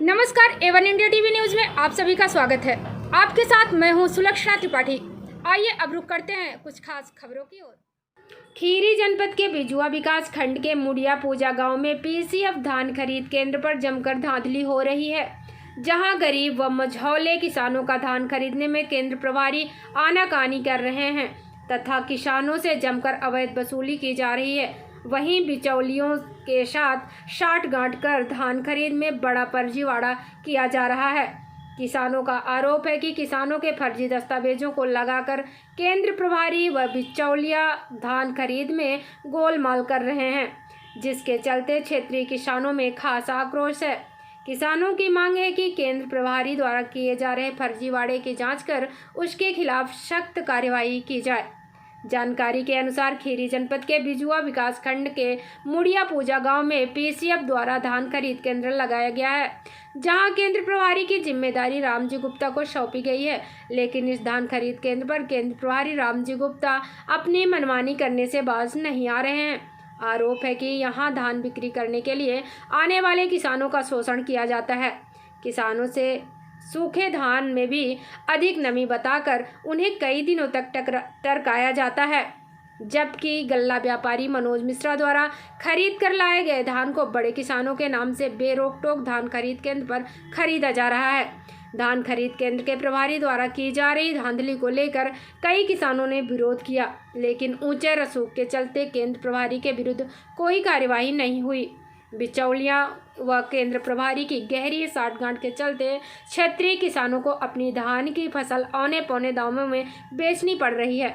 नमस्कार, Avon India TV news में आप सभी का स्वागत है। आपके साथ मैं हूं सुलक्षणा त्रिपाठी। आइए अब रुक करते हैं कुछ खास खबरों की ओर। खीरी जनपद के बिजुआ विकास खंड के मुड़िया पूजा गांव में पीसीएफ धान खरीद केंद्र पर जमकर धांधली हो रही है, जहां गरीब व मझौले किसानों का धान खरीदने में केंद्र प्रभारी आनाकानी कर रहे हैं तथा किसानों से जमकर अवैध वसूली की जा रही है। वहीं बिचौलियों के साथ साठगांठ कर धान खरीद में बड़ा फर्जीवाड़ा किया जा रहा है। किसानों का आरोप है कि किसानों के फर्जी दस्तावेजों को लगाकर केंद्र प्रभारी व बिचौलिया धान खरीद में गोलमाल कर रहे हैं, जिसके चलते क्षेत्रीय किसानों में खास आक्रोश है। किसानों की मांग है कि केंद्र प्रभारी द्वारा किए जा रहे फर्जीवाड़े की जांच कर उसके खिलाफ सख्त कार्यवाही की जाए। जानकारी के अनुसार खीरी जनपद के बिजुआ विकास खंड के मुड़िया पूजा गांव में पीसीएफ द्वारा धान खरीद केंद्र लगाया गया है, जहां केंद्र प्रभारी की जिम्मेदारी रामजी गुप्ता को सौंपी गई है। लेकिन इस धान खरीद केंद्र पर केंद्र प्रभारी रामजी गुप्ता अपनी मनमानी करने से बाज नहीं आ रहे हैं। आरोप है कि यहां धान बिक्री करने के लिए आने वाले किसानों का शोषण किया जाता है। किसानों से सूखे धान में भी अधिक नमी बताकर उन्हें कई दिनों तक टरकाया जाता है, जबकि गल्ला व्यापारी मनोज मिश्रा द्वारा खरीद कर लाए गए धान को बड़े किसानों के नाम से बेरोक टोक धान खरीद केंद्र पर खरीदा जा रहा है। धान खरीद केंद्र के प्रभारी द्वारा की जा रही धांधली को लेकर कई किसानों ने विरोध किया, लेकिन ऊंचे रसूख के चलते केंद्र प्रभारी के विरुद्ध कोई कार्यवाही नहीं हुई। बिचौलिया व केंद्र प्रभारी की गहरी साठगांठ के चलते क्षेत्रीय किसानों को अपनी धान की फसल औने पौने दामों में बेचनी पड़ रही है।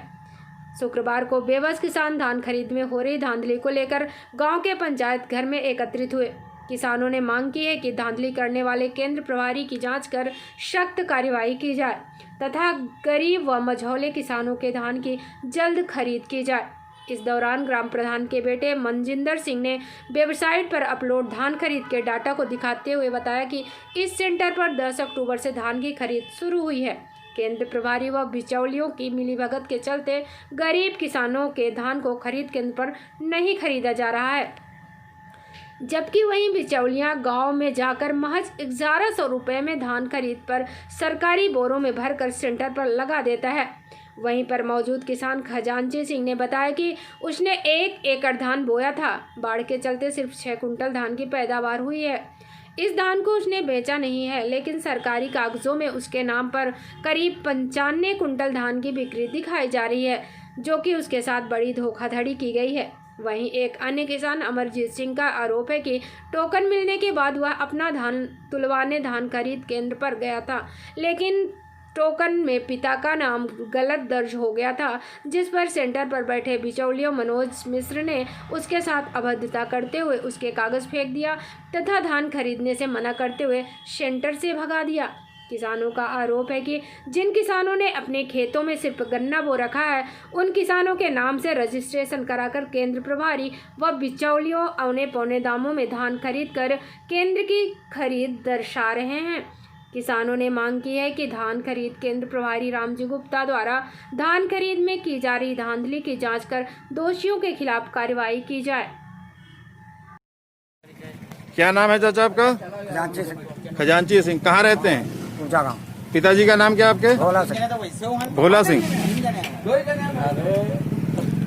शुक्रवार को बेबस किसान धान खरीद में हो रही धांधली को लेकर गांव के पंचायत घर में एकत्रित हुए। किसानों ने मांग की है कि धांधली करने वाले केंद्र प्रभारी की जांच कर सख्त कार्यवाही की जाए तथा गरीब व मझौले किसानों के धान की जल्द खरीद की जाए। इस दौरान ग्राम प्रधान के बेटे मनजिंदर सिंह ने वेबसाइट पर अपलोड धान खरीद के डाटा को दिखाते हुए बताया कि इस सेंटर पर 10 अक्टूबर से धान की खरीद शुरू हुई है। केंद्र प्रभारी व बिचौलियों की मिलीभगत के चलते गरीब किसानों के धान को खरीद केंद्र पर नहीं खरीदा जा रहा है, जबकि वहीं बिचौलियां गांव में जाकर महज 1100 रुपये में धान खरीद पर सरकारी बोरों में भरकर सेंटर पर लगा देता है। वहीं पर मौजूद किसान खजांची सिंह ने बताया कि उसने 1 एकड़ धान बोया था। बाढ़ के चलते सिर्फ 6 कुंटल धान की पैदावार हुई है। इस धान को उसने बेचा नहीं है, लेकिन सरकारी कागजों में उसके नाम पर करीब 95 कुंटल धान की बिक्री दिखाई जा रही है, जो कि उसके साथ बड़ी धोखाधड़ी की गई है। वहीं एक अन्य किसान अमरजीत सिंह का आरोप है कि टोकन मिलने के बाद वह अपना धान तुलवाने धान खरीद केंद्र पर गया था, लेकिन टोकन में पिता का नाम गलत दर्ज हो गया था, जिस पर सेंटर पर बैठे बिचौलियों मनोज मिश्र ने उसके साथ अभद्रता करते हुए उसके कागज फेंक दिया तथा धान खरीदने से मना करते हुए सेंटर से भगा दिया। किसानों का आरोप है कि जिन किसानों ने अपने खेतों में सिर्फ गन्ना बो रखा है, उन किसानों के नाम से रजिस्ट्रेशन कराकर केंद्र प्रभारी व बिचौलियों औने पौने दामों में धान खरीद कर केंद्र की खरीद दर्शा रहे हैं। किसानों ने मांग की है कि धान खरीद केंद्र प्रभारी रामजी गुप्ता द्वारा धान खरीद में की जा रही धांधली की जांच कर दोषियों के खिलाफ कार्रवाई की जाए। क्या नाम है चाचा आपका? खजांची सिंह। कहाँ रहते हैं? पूजा गाँव। पिताजी का नाम क्या आपके? भोला सिंह।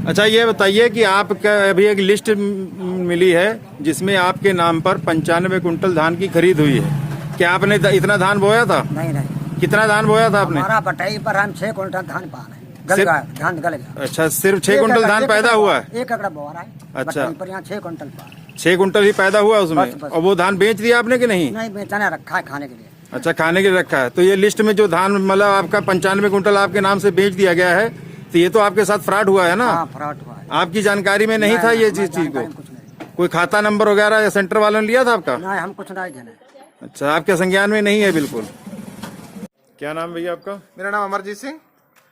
अच्छा, ये बताइए कि आपका अभी एक लिस्ट मिली है जिसमें आपके नाम पर 95 कुंटल धान की खरीद हुई है। क्या आपने इतना धान बोया था? नहीं। कितना धान बोया था आपने? हमारा बटाई पर हम 6 कुंटल धान पा रहे हैं। धान गल गया। अच्छा, सिर्फ 6 कुंटल धान पैदा हुआ है? 1 एकड़ बोआ रहा है। अच्छा, पर यहाँ 6 कुंटल पा। 6 कुंटल ही पैदा हुआ उसमें? बस। और वो धान बेच दिया आपने कि नहीं? नहीं, बेचना रखा है खाने के लिए। अच्छा, खाने के लिए रखा है। तो ये लिस्ट में जो धान मतलब आपका 95 कुंटल आपके नाम से बेच दिया गया है, तो ये तो आपके साथ फ्रॉड हुआ है ना? हाँ, फ्रॉड हुआ है। आपकी जानकारी में नहीं था ये चीज को? कोई खाता नंबर वगैरह या सेंटर वालों ने लिया था आपका? नहीं, हम कुछ नहीं जाने। अच्छा, आपके संज्ञान में नहीं है बिल्कुल। क्या नाम भैया आपका? मेरा नाम अमरजीत सिंह।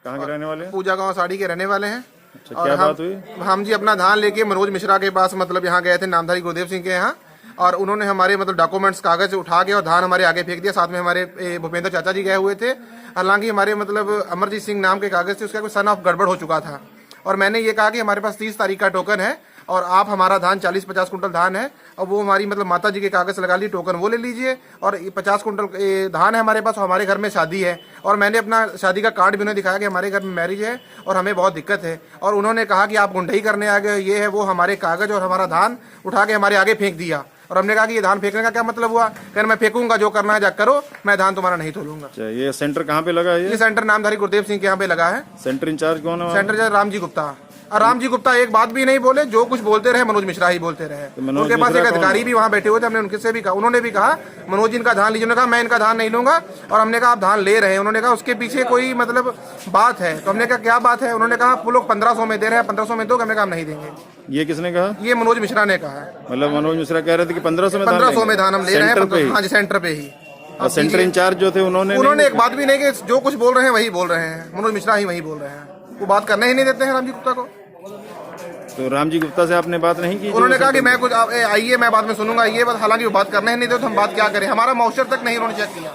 कहाँ के रहने वाले हैं? पूजा गांव साड़ी के रहने वाले हैं। अच्छा, क्या बात हुई? हम जी अपना धान लेके मनोज मिश्रा के पास मतलब यहाँ गए थे, नामधारी गुरुदेव सिंह के यहाँ, और उन्होंने हमारे मतलब डॉक्यूमेंट्स कागज उठा के और धान हमारे आगे फेंक दिया। साथ में हमारे भूपेंद्र चाचा जी गए हुए थे। हालांकि हमारे मतलब अमरजीत सिंह नाम के कागज थे, उसका कोई सन ऑफ गड़बड़ हो चुका था। और मैंने ये कहा कि हमारे पास 30 तारीख का टोकन है, और आप हमारा धान 40-50 कुंटल धान है और वो हमारी मतलब माता जी के कागज लगा ली, टोकन वो ले लीजिए, और 50 कुंटल धान है हमारे पास, और हमारे घर में शादी है, और मैंने अपना शादी का कार्ड भी उन्हें दिखाया कि हमारे घर में मैरिज है और हमें बहुत दिक्कत है, और उन्होंने कहा कि आप गुंडई करने आ गए, ये है वो, हमारे कागज और हमारा धान उठा के हमारे आगे फेंक दिया। और हमने कहा कि ये धान फेंकने का क्या मतलब हुआ? कहने मैं फेंकूंगा, जो करना है जा करो, मैं धान तुम्हारा नहीं तोलूंगा। अच्छा, ये सेंटर कहाँ पे लगा है? ये सेंटर नामधारी गुरुदेव सिंह के यहाँ पे लगा है। सेंटर इंचार्ज कौन है? Centre incharge Ramji Gupta. और रामजी गुप्ता एक बात भी नहीं बोले, जो कुछ बोलते रहे मनोज मिश्रा ही बोलते रहे। उनके पास एक अधिकारी भी वहाँ बैठे हुए थे, हमने उनके से भी कहा, उन्होंने भी कहा मनोज इनका धान लीजिए, उन्होंने कहा मैं इनका धान नहीं लूंगा, और हमने कहा आप धान ले रहे हैं, उन्होंने कहा उसके पीछे कोई मतलब बात है, तो हमने कहा क्या बात है? उन्होंने कहा वो लोग 1500 में दे रहे हैं, 1500 में दो, हमने कहा हम नहीं देंगे। ये किसने कहा? ये मनोज मिश्रा ने कहा है। मतलब मनोज मिश्रा कह रहे थे कि 1500 में 1500 में धान हम ले रहे हैं। सेंटर पे ही? हाँ जी, सेंटर पे ही। और सेंटर इंचार्ज जो थे उन्होंने एक बात भी नहीं कि जो कुछ बोल रहे हैं वही बोल रहे हैं, मनोज मिश्रा ही वही बोल रहे हैं, वो बात करने ही नहीं देते हैं रामजी गुप्ता को। तो रामजी गुप्ता से आपने बात नहीं की? उन्होंने कहा कि मैं कुछ आइए, मैं बाद में सुनूंगा, ये बात, हालांकि वो बात करने ही नहीं देते, तो हम बात क्या करें? हमारा मॉइस्चर तक नहीं उन्होंने चेक किया।